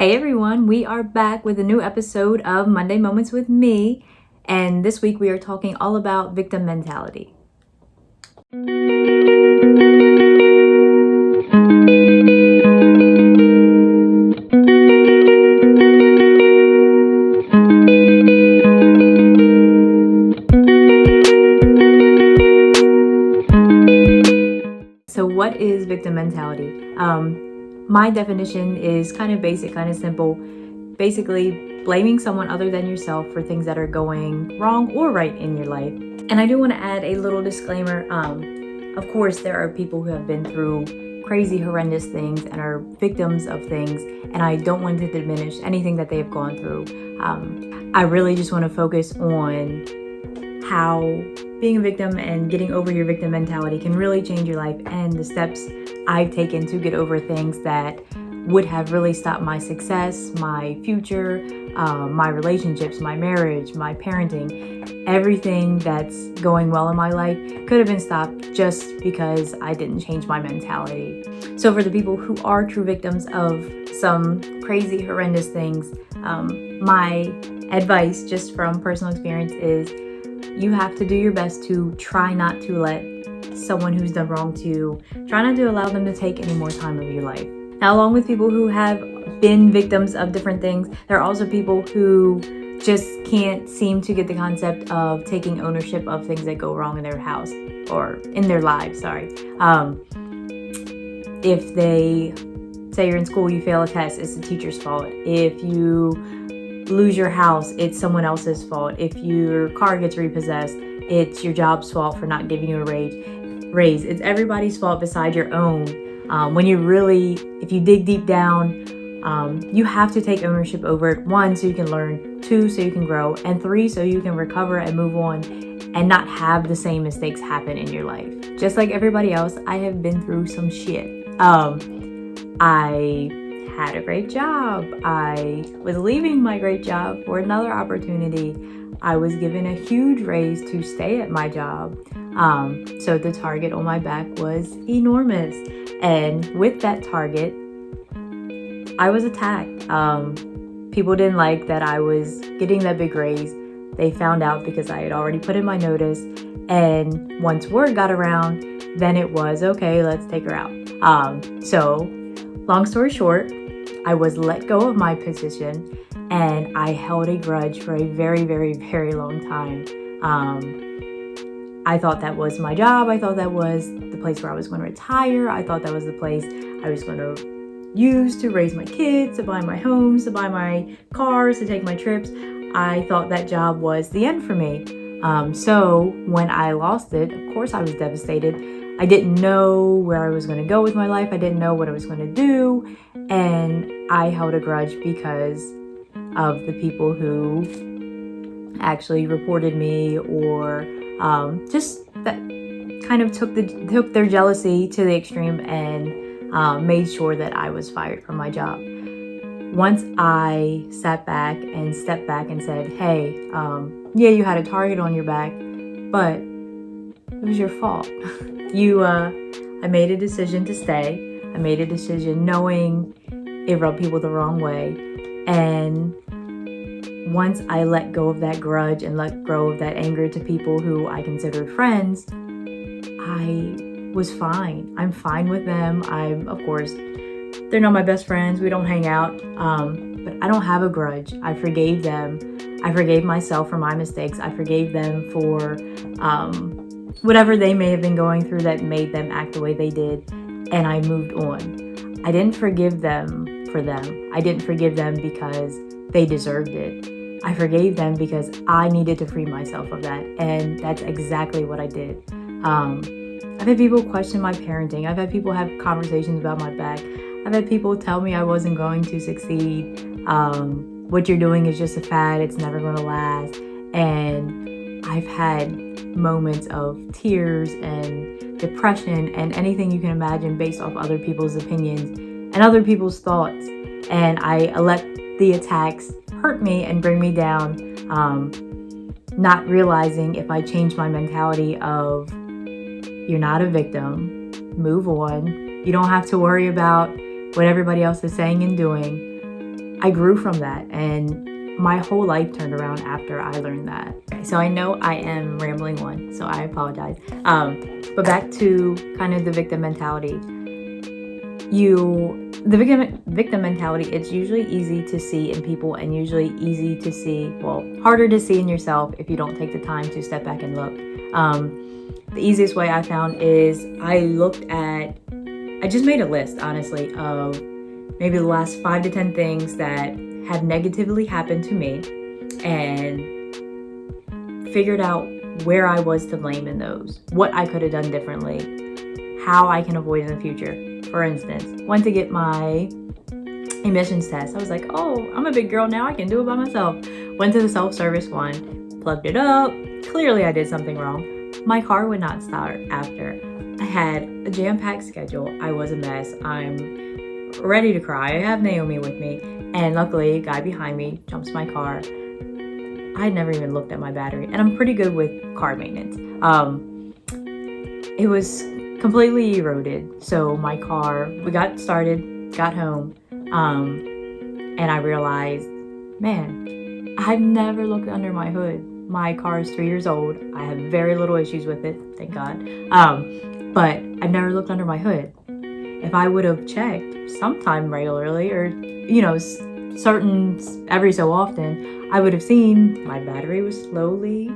Hey everyone, we are back with a new episode of Monday Moments with me, and this week we are talking all about victim mentality. So what is victim mentality? My definition is kind of basic, kind of simple. Basically, blaming someone other than yourself for things that are going wrong or right in your life. And I do want to add a little disclaimer. Of course, there are people who have been through crazy, horrendous things and are victims of things, and I don't want to diminish anything that they have gone through. I really just want to focus on how being a victim and getting over your victim mentality can really change your life, and the steps I've taken to get over things that would have really stopped my success, my future, my relationships, my marriage, my parenting. Everything that's going well in my life could have been stopped just because I didn't change my mentality. So for the people who are true victims of some crazy, horrendous things, my advice just from personal experience is you have to do your best to try not to let someone who's done wrong to you, try not to allow them to take any more time of your life. Now, along with people who have been victims of different things, there are also people who just can't seem to get the concept of taking ownership of things that go wrong in their house or in their lives, If they say you're in school, you fail a test, it's the teacher's fault. If you lose your house, it's someone else's fault. If your car gets repossessed, it's your job's fault for not giving you a raise. It's everybody's fault beside your own. If you dig deep down, you have to take ownership over it. 1, so you can learn, 2, so you can grow, and 3, so you can recover and move on and not have the same mistakes happen in your life. Just like everybody else, I have been through some shit. I had a great job. I was leaving my great job for another opportunity. I was given a huge raise to stay at my job. So the target on my back was enormous. And with that target, I was attacked. People didn't like that I was getting that big raise. They found out because I had already put in my notice. And once word got around, then it was, okay, let's take her out. So long story short, I was let go of my position and I held a grudge for a very, very, very long time. I thought that was my job. I thought that was the place where I was going to retire. I thought that was the place I was going to use to raise my kids, to buy my homes, to buy my cars, to take my trips. I thought that job was the end for me. So when I lost it, of course I was devastated. I didn't know where I was going to go with my life. I didn't know what I was going to do. And I held a grudge because of the people who actually reported me or just that kind of took their jealousy to the extreme and made sure that I was fired from my job. Once I sat back and stepped back and said, hey, yeah, you had a target on your back, but it was your fault. I made a decision to stay. I made a decision knowing it rubbed people the wrong way. And once I let go of that grudge and let go of that anger to people who I considered friends, I was fine. I'm fine with them. Of course, they're not my best friends. We don't hang out. But I don't have a grudge. I forgave them. I forgave myself for my mistakes. I forgave them for whatever they may have been going through that made them act the way they did, and I moved on. I didn't forgive them for them. I didn't forgive them because they deserved it. I forgave them because I needed to free myself of that, and that's exactly what I did. I've had people question my parenting. I've had people have conversations about my back. I've had people tell me I wasn't going to succeed. What you're doing is just a fad. It's never going to last. And I've had moments of tears and depression and anything you can imagine based off other people's opinions and other people's thoughts. And I let the attacks hurt me and bring me down, not realizing if I change my mentality of you're not a victim, move on. You don't have to worry about what everybody else is saying and doing. I grew from that, and my whole life turned around after I learned that. So I know I am rambling on, so I apologize. But back to kind of the victim mentality. The victim mentality, it's usually easy to see in people, and usually easy to see, well, harder to see in yourself if you don't take the time to step back and look. The easiest way I found is I just made a list, honestly, of maybe the last 5 to 10 things that have negatively happened to me, and figured out where I was to blame in those, what I could have done differently, how I can avoid in the future. For instance, went to get my emissions test. I was like, oh, I'm a big girl now, I can do it by myself. Went to the self-service one, plugged it up. Clearly I did something wrong. My car would not start after. I had a jam-packed schedule. I was a mess. I'm ready to cry. I have Naomi with me, and luckily a guy behind me jumps my car. I had never even looked at my battery, and I'm pretty good with car maintenance. It was completely eroded. So my car, we got started, got home, and I realized, man, I've never looked under my hood. My car is 3 years old. I have very little issues with it, thank God. But I've never looked under my hood. If I would have checked sometime regularly, or, certain every so often, I would have seen my battery was slowly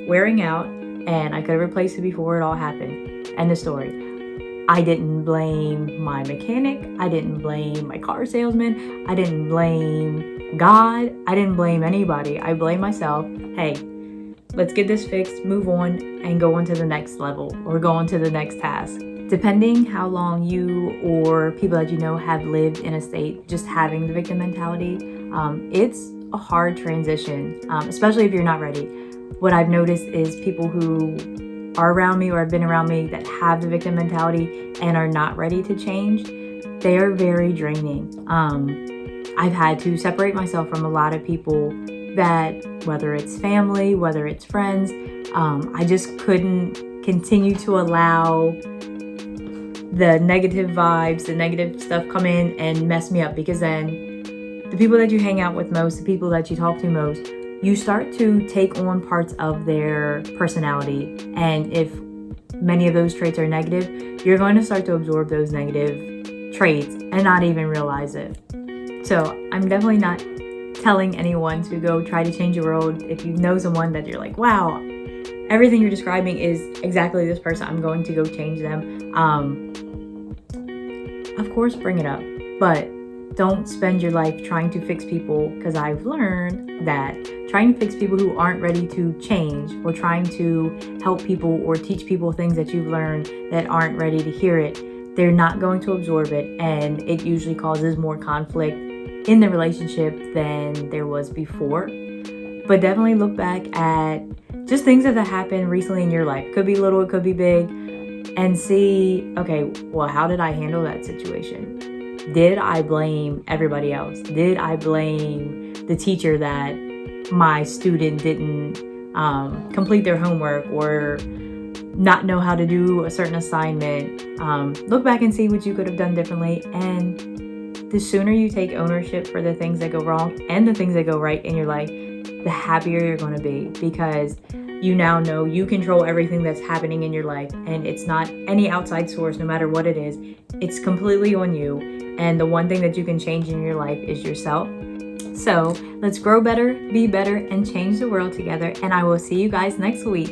wearing out, and I could have replaced it before it all happened. End of story. I didn't blame my mechanic. I didn't blame my car salesman. I didn't blame God. I didn't blame anybody. I blame myself. Hey, let's get this fixed, move on, and go on to the next level, or go on to the next task. Depending how long you or people that you know have lived in a state just having the victim mentality, it's a hard transition, especially if you're not ready. What I've noticed is people who are around me or have been around me that have the victim mentality and are not ready to change, they are very draining. I've had to separate myself from a lot of people that, whether it's family, whether it's friends, I just couldn't continue to allow the negative vibes, the negative stuff come in and mess me up, because then the people that you hang out with most, the people that you talk to most, you start to take on parts of their personality. And if many of those traits are negative, you're going to start to absorb those negative traits and not even realize it. So I'm definitely not telling anyone to go try to change the world. If you know someone that you're like, wow, everything you're describing is exactly this person, I'm going to go change them. Of course, bring it up, but don't spend your life trying to fix people, because I've learned that trying to fix people who aren't ready to change, or trying to help people or teach people things that you've learned that aren't ready to hear it, they're not going to absorb it, and it usually causes more conflict in the relationship than there was before. But definitely look back at just things that have happened recently in your life. It could be little, it could be big, and see, okay, well, how did I handle that situation? Did I blame everybody else? Did I blame the teacher that my student didn't complete their homework, or not know how to do a certain assignment? Look back and see what you could have done differently. And the sooner you take ownership for the things that go wrong and the things that go right in your life, the happier you're going to be, because you now know you control everything that's happening in your life, and it's not any outside source. No matter what it is, it's completely on you. And the one thing that you can change in your life is yourself. So let's grow better, be better, and change the world together. And I will see you guys next week.